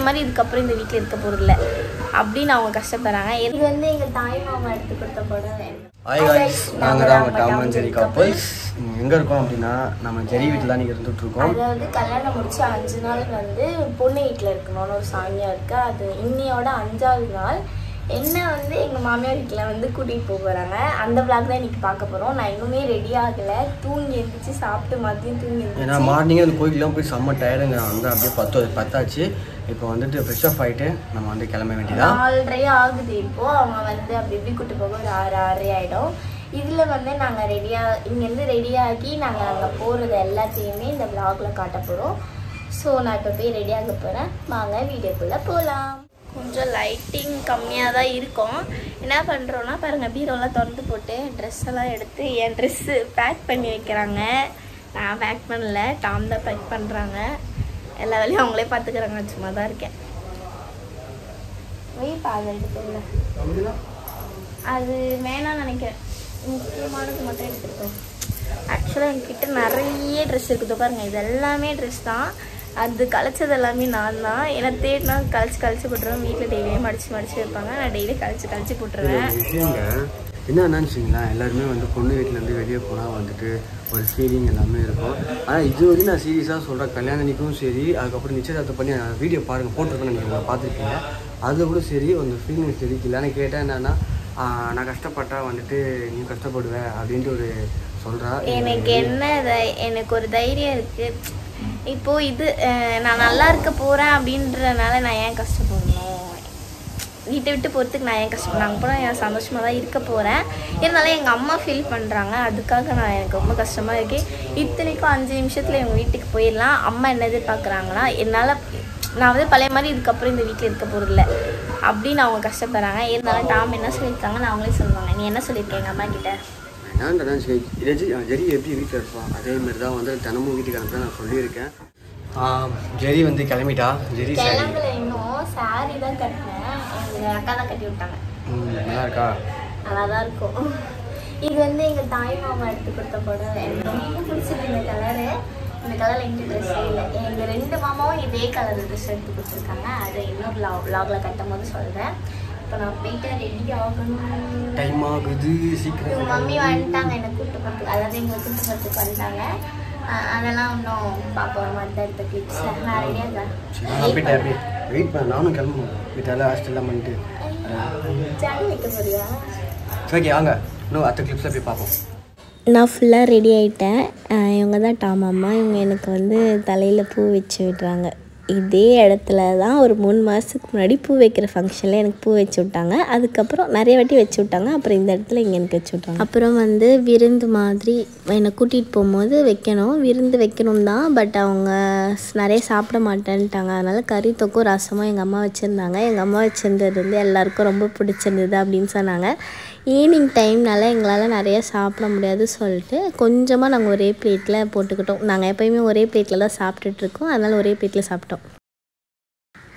மாதிரி இதுக்கப்புறம் இந்த வீட்டில் இருக்க போகிறதில்ல அப்படின்னு அவங்க கஷ்டப்படுறாங்க. இது வந்து எங்கள் தாய் மாமா எடுத்து கொடுத்த புடவை. ஹாய் காய்ஸ், நாங்கள் தான் உங்கள் டாம் அண்ட் ஜெரி கப்பல்ஸ். எங்கே இருக்கோம் அப்படின்னா நம்ம ஜெரி வீட்டில் தான் நீங்கள் இருந்துகிட்ருக்கோம். அதாவது கல்யாணம் முடிச்சு 5 நாள் வந்து பொண்ணு வீட்டில் இருக்கணும்னு ஒரு சாமியாக இருக்குது. அது இன்னையோட 5ஆவது நாள். என்ன வந்து எங்கள் மாமியார் வீட்டில் வந்து கூட்டிகிட்டு போகிறாங்க. அந்த விளாக் தான் இன்றைக்கி பார்க்க போகிறோம். நான் இன்னுமே ரெடி ஆகலை. தூங்கி எழுந்திரிச்சு சாப்பிட்டு மதியம் தூங்கி எழுந்திரிச்சு. ஏன்னா மார்னிங்கே அந்த கோயிலுக்குலாம் போய் செம்ம டயர்டுங்க. வந்து அப்படியே பத்தாச்சு. இப்போ வந்துட்டு ஃப்ரெஷ் ஆஃப் ஆகிட்டு நம்ம வந்து கிளம்ப வேண்டியதான். 4:30 ஆகுது. இப்போது அவங்க வந்து அப்படி இப்படி கூட்டு போக ஒரு 6:30 ஆகிடும். இதில் வந்து நாங்கள் இங்கேருந்து ரெடியாகி நாங்கள் அங்கே போகிறது எல்லாத்தையுமே இந்த விளாகில் காட்ட போகிறோம். ஸோ நான் இப்போ போய் ரெடியாக போகிறேன். வாங்க வீடியோக்குள்ளே போகலாம். கொஞ்சம் லைட்டிங் கம்மியாக தான் இருக்கும். என்ன பண்ணுறோன்னா பாருங்கள், பீரோலாம் திறந்து போட்டு ட்ரெஸ் எல்லாம் எடுத்து என் ட்ரெஸ்ஸு பேக் பண்ணி வைக்கிறாங்க. நான் பேக் பண்ணல, டாம் தான் பேக் பண்ணுறாங்க. எல்லா வேலையும் அவங்களே பார்த்துக்கிறாங்க. சும்மா தான் இருக்கேன். வெயிப்பா அதை எடுத்துக்கல, அது வேணாம்னு நினைக்கிறேன். முக்கியமானது மட்டும் எடுத்துருக்கோம். ஆக்சுவலாக என்கிட்ட நிறைய ட்ரெஸ் இருக்குது பாருங்க. இது எல்லாமே ட்ரெஸ் தான். அது கழிச்சது எல்லாமே நான் தான். ஏன்னா தேடினா கழிச்சு போட்டுருவேன். வீட்டில் டெய்லியே மடித்து வைப்பாங்க. நான் டெய்லி கழிச்சு போட்டுருவேன். விஷயங்க என்னன்னு வச்சிங்களா, எல்லாருமே வந்து பொண்ணு வீட்டிலேருந்து வெளியே போனால் வந்துட்டு ஒரு ஃபீலிங் எல்லாமே இருக்கும். ஆனால் இது வரைக்கும் நான் சீரியஸாக சொல்கிறேன். கல்யாணனிக்கும் சரி, அதுக்கப்புறம் நிச்சயதார்த்தம் பண்ணி வீடியோ பாருங்கள், போட்டிருக்கேன், நீங்கள் பார்த்துருக்கீங்க. அதில் கூட சரி அந்த ஃபீலிங் தெரிவிக்கல. ஆனால் கேட்டால் என்னன்னா, நான் கஷ்டப்பட்டா வந்துட்டு நீ கஷ்டப்படுவேன் அப்படின்ட்டு ஒரு சொல்கிறா. எனக்கு எனக்கு ஒரு தைரியம் இருக்குது. இப்போது இது நான் நல்லா இருக்க போகிறேன் அப்படின்றனால நான் ஏன் கஷ்டப்படணும்? வீட்டை விட்டு போகிறதுக்கு நான் ஏன் கஷ்டப்படணும்? நாங்கள் போனால் நான் சந்தோஷமாக தான் இருக்க போகிறேன். இருந்தாலும் எங்கள் அம்மா ஃபீல் பண்ணுறாங்க. அதுக்காக எனக்கு ரொம்ப கஷ்டமாக இருக்குது. இத்தனைக்கும் 5 நிமிஷத்தில் எங்கள் வீட்டுக்கு போயிடலாம். அம்மா என்ன எதிர்பார்க்குறாங்கன்னா, நான் வந்து பழைய மாதிரி இதுக்கப்புறம் இந்த வீட்டில் இருக்க போகிறதில்ல அப்படின்னு அவங்க கஷ்டப்படுறாங்க. இருந்தாலும் டாம் என்ன சொல்லியிருக்காங்கன்னு அவங்களே சொல்லுவாங்க. நீ என்ன சொல்லியிருக்கேன் எங்கள் அம்மா கிட்ட? நான் ஜெரி எப்படி வீட்டில் இருப்பான் அதேமாரி தான் வந்து தினமும் வீட்டுக்கு அனுப்ப நான் சொல்லியிருக்கேன். ஜெரி வந்து கிளம்பிட்டா. ஜெரி கிளம்பல, இன்னும் சாரி தான் கட்டினேன். எங்கள் அக்கா தான் கட்டி விட்டாங்க. நல்லா இருக்கா? நல்லா தான் இருக்கும். இது வந்து எங்கள் தாய் மாமா எடுத்து கொடுத்த புடவை. எனக்கு ரொம்ப பிடிச்சிருக்கு இந்த கலரு. இந்த கலரில் எங்கள் ட்ரெஸ்ஸே இல்லை. எங்கள் 2 மாமாவும் இதே கலர் ட்ரெஸ் எடுத்து கொடுத்துருக்காங்க. அதை இன்னொரு விளாகில் கட்டும் போது சொல்கிறேன். இப்போ நான் போயிட்டு ரெடி ஆகணும். டைம் ஆகுது, சீக்கிரம். மம்மி வந்துட்டாங்க என்னை கூப்பிட்டு போகிறதுக்கு. அதாவது எங்களை கூப்பிட்டு போகிறதுக்கு வந்துட்டாங்க. அதெல்லாம் இன்னும் பார்ப்போம். மற்ற எடுத்த கிளிப்ஸில் நான் ரெடியாக வெயிட் பண்ண. நானும் கிளம்பணும். வீட்டில் ஹாஸ்டல்லாம் பண்ணிட்டு ஜாலி வைக்க போறியா? ஓகே வாங்க, இன்னும் அடுத்த கிளிப்ஸில் போய் பார்ப்போம். நான் ஃபுல்லாக ரெடி ஆகிட்டேன். இவங்க தான் டாம் அம்மா. இவங்க எனக்கு வந்து தலையில் பூ வச்சு விட்றாங்க. இதே இடத்துல தான் ஒரு 3 மாதத்துக்கு முன்னாடி பூ வைக்கிற ஃபங்க்ஷனில் எனக்கு பூ வச்சு விட்டாங்க. அதுக்கப்புறம் நிறைய வாட்டி வச்சு விட்டாங்க. அப்புறம் இந்த இடத்துல இங்கே எனக்கு வச்சு விட்டாங்க. அப்புறம் வந்து விருந்து மாதிரி என்னை கூட்டிகிட்டு போகும்போது விருந்து வைக்கணும் தான். பட் அவங்க நிறைய சாப்பிட மாட்டேன்ட்டாங்க. அதனால் கறி தொக்கும் ரசமும் எங்கள் அம்மா வச்சுருந்தாங்க. எங்கள் அம்மா வச்சுருந்தது வந்து எல்லாருக்கும் ரொம்ப பிடிச்சிருந்தது அப்படின்னு சொன்னாங்க. ஈவினிங் டைம்னால எங்களால் நிறைய சாப்பிட முடியாது சொல்லிட்டு கொஞ்சமாக நாங்கள் ஒரே பிளேட்டில் போட்டுக்கிட்டோம். நாங்கள் எப்போயுமே ஒரே பிளேட்டில் தான் சாப்பிட்டுட்ருக்கோம். அதனால் ஒரே பிளேட்டில் சாப்பிட்டோம்.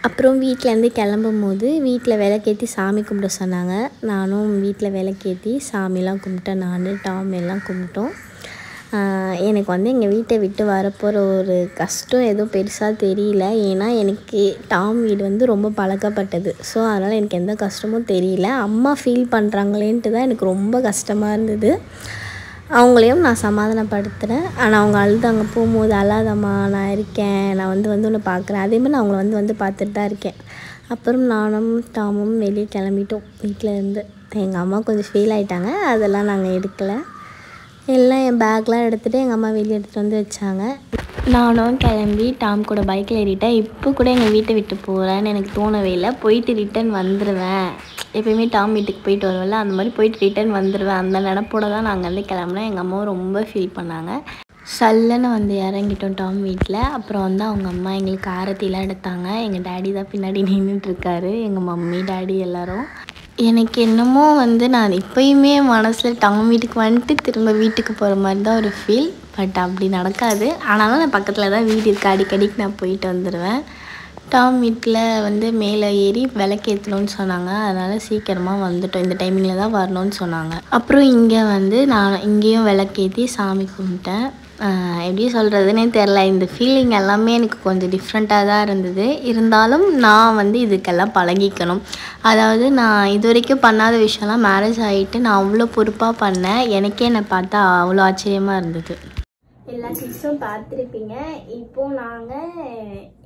அப்புறம் வீட்டிலேருந்து கிளம்பும் போது வீட்டில் விளக்கேற்றி சாமி கும்பிட சொன்னாங்க. நானும் வீட்டில் விளக்கேற்றி சாமிலாம் கும்பிட்டேன். நான் டாம் எல்லாம் கும்பிட்டோம். எனக்கு வந்து எங்கள் வீட்டை விட்டு வரப்போகிற ஒரு கஷ்டம் எதுவும் பெருசாக தெரியல. ஏன்னா எனக்கு டாம் வீடு வந்து ரொம்ப பழக்கப்பட்டது. ஸோ அதனால் எனக்கு எந்த கஷ்டமும் தெரியல. அம்மா ஃபீல் பண்ணுறாங்களேன்ட்டு தான் எனக்கு ரொம்ப கஷ்டமாக இருந்தது. அவங்களையும் நான் சமாதானப்படுத்துகிறேன். ஆனால் அவங்க அழுதாங்க போகும்போது, அழாதம்மா நான் இருக்கேன், நான் வந்து ஒன்று பார்க்குறேன். அதேமாதிரி நான் அவங்கள வந்து பார்த்துட்டு தான் இருக்கேன். அப்புறம் நானும் டாமும் வெளியே கிளம்பிட்டோம் வீட்டில் இருந்து. எங்கள் அம்மா கொஞ்சம் ஃபீல் ஆகிட்டாங்க. அதெல்லாம் நாங்கள் எடுக்கலை. எல்லாம் என் பேக்லாம் எடுத்துகிட்டு எங்கள் அம்மா வெளியே எடுத்துகிட்டு வந்து வச்சாங்க. நானும் கிளம்பி டாம் கூட பைக்கில் ஏறிட்டேன். இப்போ கூட எங்கள் வீட்டை விட்டு போகிறேன்னு எனக்கு தோணவே இல்லை. போயிட்டு ரிட்டன் வந்துடுவேன். எப்போயுமே டாம் வீட்டுக்கு போயிட்டு வருவேன்ல, அந்த மாதிரி போயிட்டு ரிட்டன் வந்துடுவேன். அந்த நினப்போட தான் நாங்கள் வந்து கிளம்புனேன். எங்கள் அம்மாவும் ரொம்ப ஃபீல் பண்ணாங்க. சல்லுன்னு வந்து இறங்கிட்டோம் டாம் வீட்டில். அப்புறம் வந்து அவங்க அம்மா எங்களுக்கு ஆரத்திலாம் எடுத்தாங்க. எங்கள் டேடி தான் பின்னாடி நின்றுட்டுருக்காரு. எங்கள் மம்மி டேடி எல்லோரும். எனக்கு என்னமோ வந்து நான் இப்போயுமே மனசில் டாம் வீட்டுக்கு வந்துட்டு திரும்ப வீட்டுக்கு போகிற மாதிரி தான் ஒரு ஃபீல். பட் அப்படி நடக்காது. ஆனாலும் நான் பக்கத்தில் தான் வீடு இருக்குது. அடிக்கடிக்கு நான் போயிட்டு வந்துடுவேன். டாம் வீட்டில் வந்து மேலே ஏறி விளக்கேற்றணும்னு சொன்னாங்க. அதனால் சீக்கிரமாக வந்துட்டோம். இந்த டைமிங்கில் தான் வரணும்னு சொன்னாங்க. அப்புறம் இங்கே வந்து நான் இங்கேயும் விளக்கேற்றி சாமி கும்பிட்டேன். எப்படி சொல்கிறதுனே தெரில. இந்த ஃபீலிங் எல்லாமே எனக்கு கொஞ்சம் டிஃப்ரெண்ட்டாக தான் இருந்தது. இருந்தாலும் நான் வந்து இதுக்கெல்லாம் பழகிக்கணும். அதாவது நான் இது வரைக்கும் பண்ணாத விஷயம்லாம் மேரேஜ் ஆகிட்டு நான் அவ்வளோ பொறுப்பாக பண்ணேன். எனக்கே என்னை பார்த்தா அவ்வளோ ஆச்சரியமாக இருந்தது. எல்லா கிட்ஸும் பார்த்துருப்பீங்க. இப்போது நாங்கள்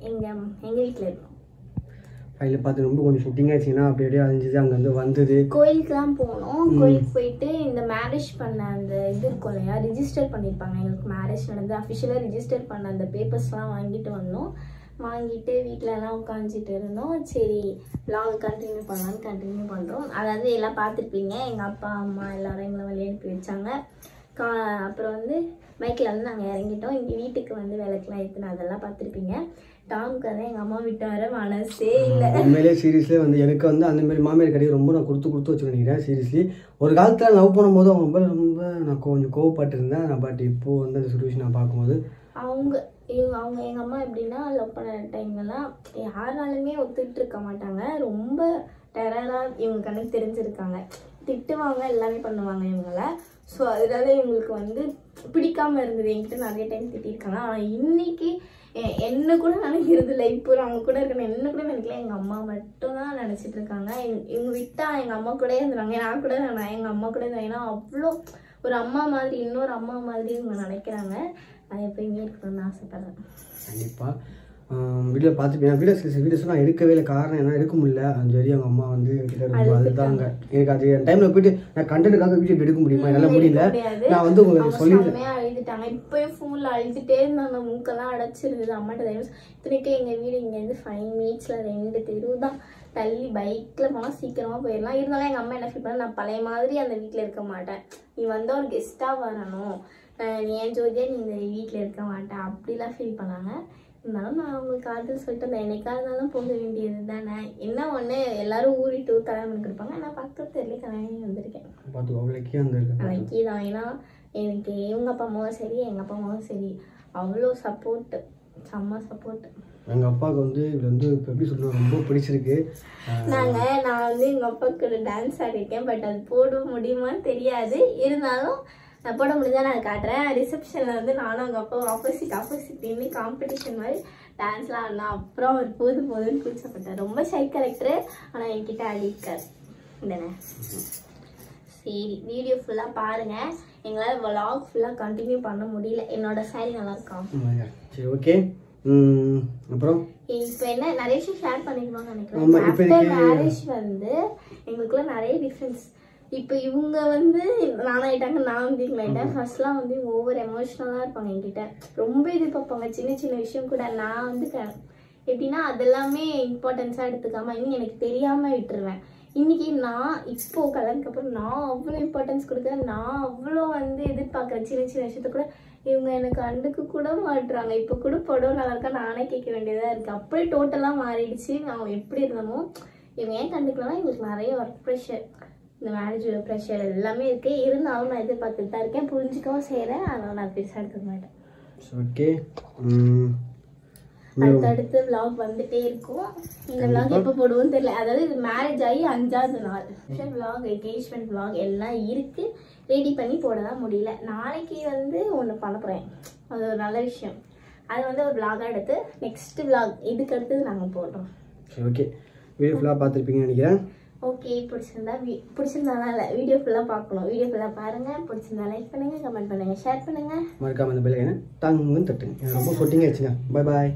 எங்கள் வீட்டில் இருக்கோம். ஃபைலில் பார்த்து ரொம்ப கொஞ்சம் ஷூட்டிங் ஆச்சுன்னா அப்படியே அழிஞ்சுது. அங்கே வந்து வந்தது கோயிலுக்கு தான் போனோம். கோயிலுக்கு போயிட்டு இந்த மேரேஜ் பண்ண அந்த இது இருக்கும் இல்லையா, ரிஜிஸ்டர் பண்ணியிருப்பாங்க. எங்களுக்கு மேரேஜ் நடந்து அஃபிஷியலாக ரிஜிஸ்டர் பண்ண அந்த பேப்பர்ஸ்லாம் வாங்கிட்டு வந்தோம். வாங்கிட்டு வீட்டிலலாம் உட்காந்துட்டு இருந்தோம். சரி vlog கண்டினியூ பண்ணலான்னு கண்டினியூ பண்ணுறோம். அதாவது எல்லாம் பார்த்துருப்பீங்க. எங்கள் அப்பா அம்மா எல்லோரும் எங்களை வழி அனுப்பி வச்சாங்க. அப்புறம் வந்து பைக்கில் வந்து நாங்கள் இறங்கிட்டோம். இங்கே வீட்டுக்கு வந்து விளக்குலாம் ஏற்றின அதெல்லாம் பார்த்துருப்பீங்க. டாமுக்கு வந்து எங்கள் அம்மா விட்டு வர மனசே இல்லை. உண்மையிலே சீரியஸ்லேயே வந்து எனக்கு வந்து அந்த மாதிரி மாமியார் கடையை ரொம்ப நான் கொடுத்து வச்சு நினைக்கிறேன். சீரியஸ்லி ஒரு காலத்தில் லவ் பண்ணும்போது அவங்க ரொம்ப நான் கொஞ்சம் கோவப்பட்டிருந்தேன். நான் பட் இப்போது வந்து அந்த சுச்சுவேஷன் நான் பார்க்கும்போது அவங்க எங்கள் அம்மா எப்படின்னா லவ் பண்ண டைம்லலாம் யாராலுமே ஒத்துக்கிட்டு இருக்க மாட்டாங்க. ரொம்ப டெரராக இவங்க கண்ணுக்கு தெரிஞ்சிருக்காங்க. திட்டுவாங்க, எல்லாமே பண்ணுவாங்க இவங்களை. ஸோ அதனால இவங்களுக்கு வந்து பிடிக்காமல் இருந்தது. என்கிட்ட நிறைய டைம் திட்டிருக்காங்க. ஆனால் இன்னைக்கு என்ன கூட நினைக்கிறது இல்லை. இப்போ அவங்க கூட இருக்கணும் என்ன கூட நினைக்கல. எங்கள் அம்மா மட்டும் தான் நினச்சிட்டு இருக்காங்க. இவங்க விட்டா எங்கள் அம்மா கூட இருந்துருவாங்க. நான் கூட எங்கள் அம்மா கூட இருந்தேன். ஏன்னா அவ்வளோ ஒரு அம்மா மாதிரி, இன்னொரு அம்மா மாதிரி இவங்க நினைக்கிறாங்க. அது எப்பயுமே இருக்கணும்னு ஆசைப்படுறேன். கண்டிப்பாக வீடியோ பார்த்துப்பேன். வீடியோஸ் நான் எடுக்கவே இல்லை. காரணம் என்ன, எடுக்க முடியல. அந்த வரையும் அவங்க அம்மா வந்து என்கிட்ட ரொம்ப அதுதாங்க எனக்கு அது டைமில் போயிட்டு நான் கண்டென்ட்டுக்காக வீடியோ எடுக்க முடியுமா, என்னால் முடியல. நான் வந்து உங்களுக்கு சொல்லிடுறேன். அழுதுட்டாங்க. இப்போயும் ஃபோனில் அழுதுகிட்டே இருந்தாங்க. மூக்கெல்லாம் அடைச்சிருந்தது. அம்மாட்ட தைரியம் இத்தனைக்கே எங்கள் வீடு இங்கேருந்து 5 மினிட்ஸில் 2 தெரு தான் தள்ளி. பைக்கில் போனால் சீக்கிரமாக போயிடலாம். இருந்தாலும் எங்கள் அம்மா என்ன ஃபீல் பண்ண, நான் பழைய மாதிரி அந்த வீட்டில் இருக்க மாட்டேன். நீ வந்து ஒரு கெஸ்ட்டாக வரணும், நீ ஏன் ஜோதியா நீ இந்த வீட்டில் இருக்க மாட்டேன் அப்படிலாம் ஃபீல் பண்ணாங்க. இருந்தாலும் நான் அவங்களுக்கு ஆறுதல் சொல்லிட்டு அந்த என்னைக்காக இருந்தாலும் போக வேண்டியது தானே. என்ன ஒன்று எல்லாரும் ஊறிட்டு கல்யாணம் பண்ணி கொடுப்பாங்க. நான் பக்கத்து தெரியல கல்யாணம் வந்திருக்கேன். அன்னைக்கு தான். ஏன்னா எனக்கு இவங்க அப்பா அம்மாவும் சரி எங்கள் அப்பா அம்மாவும் சரி அவ்வளோ சப்போர்ட்டு, செம்ம சப்போர்ட். எங்கள் அப்பாவுக்கு வந்து இது வந்து இப்போ எப்படி சொல்கிறது ரொம்ப பிடிச்சிருக்கு. நான் வந்து எங்கள் அப்பாவுக்கு ஒரு டான்ஸ் ஆடிருக்கேன். பட் அது போட முடியுமான்னு தெரியாது. இருந்தாலும் நான் போட முடிஞ்சால் நான் காட்டுறேன். ரிசப்ஷனில் வந்து நானும் எங்கள் அப்பா ஆப்போசிட் நின்று காம்படிஷன் மாதிரி டான்ஸ்லாம் ஆடினா. அப்புறம் ஒரு போதுன்னு கூச்சப்பட்டேன். ரொம்ப ஷை கேரக்டரு. ஆனால் என்கிட்ட அடிக்காது இல்லைண்ணே. சரி வீடியோ ஃபுல்லாக பாருங்கள். எங்களால் vlog ஃபுல்லாக கண்டினியூ பண்ண முடியல. என்னோட சாரி நல்லா இருக்கா? சரி ஓகே. அப்புறம் இப்போ என்ன நிறைய விஷயம் ஷேர் பண்ணிக்கணும்னு நினைக்கிறேன். ஆஃப்டர் மேரேஜ் வந்து எங்களுக்குள்ள நிறைய டிஃப்ரென்ஸ். இப்போ இவங்க வந்து நானாயிட்டாங்க, நான் வந்து இவங்களாயிட்டேன். ஃபர்ஸ்ட்லாம் வந்து ஓவர் எமோஷ்னலாக இருப்பாங்க. என்கிட்ட ரொம்ப எதிர்பார்ப்பாங்க சின்ன விஷயம் கூட. நான் வந்து எப்படின்னா அதெல்லாமே இம்பார்ட்டன்ஸாக எடுத்துக்காமல் இன்னும் எனக்கு தெரியாமல் விட்டுருவேன். இன்றைக்கி நான் இப்போது கல்யாணத்துக்கு அப்புறம் நான் அவ்வளோ இம்பார்ட்டன்ஸ் கொடுக்குறேன். நான் அவ்வளோ வந்து எதிர்பார்க்குறேன் சின்ன விஷயத்த கூட. இவங்க எனக்கு அண்டுக்கு கூட மாட்டுறாங்க. இப்போ கூட படம் நல்லா இருக்கா நானே கேட்க வேண்டியதாக இருக்குது. அப்படியே டோட்டலாக மாறிடுச்சு. நான் எப்படி இருந்தோமோ இவங்க ஏன் கண்டுக்கலன்னா இவங்களுக்கு நிறைய ஒர்க் ப்ரெஷர், இந்த மேரேஜ் ப்ரெஷர் எல்லாமே இருக்குது. இருந்தாலும் நான் எதிர்பார்த்துட்டு தான் இருக்கேன். புரிஞ்சிக்கவும் செய்கிறேன். அதனால் நான் பெருசாக எடுத்துக்க மாட்டேன். ஓகே. அடுத்தடுத்து vlog வந்துட்டே இருக்கும். இந்த vlog எப்போ போடுவோம் தெரியல. அதாவது இது மேரேஜ் ஆகி 5ஆவது நாள் vlog, என்கேஜ்மெண்ட் vlog எல்லாம் இருக்குது. ரெடி பண்ணி போடலாம் முடியல. நாளைக்கு வந்து ஒன்று பண்ண போகிறேன். அது ஒரு நல்ல விஷயம். அது வந்து ஒரு vlog எடுத்து நெக்ஸ்ட் vlog இதுக்கு அடுத்தது நாங்கள் போடுறோம். சரி ஓகே. வீடியோ ஃபுல்லாக பார்த்துருப்பீங்கன்னு நினைக்கிறேன். ஓகே. பிடிச்சிருந்தாலும் இல்லை வீடியோ ஃபுல்லாக பார்க்கணும். வீடியோ ஃபுல்லாக பாருங்கள். பிடிச்சிருந்தா லைக் பண்ணுங்கள், கமெண்ட் பண்ணுங்கள், ஷேர் பண்ணுங்கள். மறக்காமல் இந்த பெல் ஐக்கனை டாங்குன்னு தட்டுங்க. ரொம்ப ஷூட்டிங் ஆயிடுச்சுங்க. பாய்.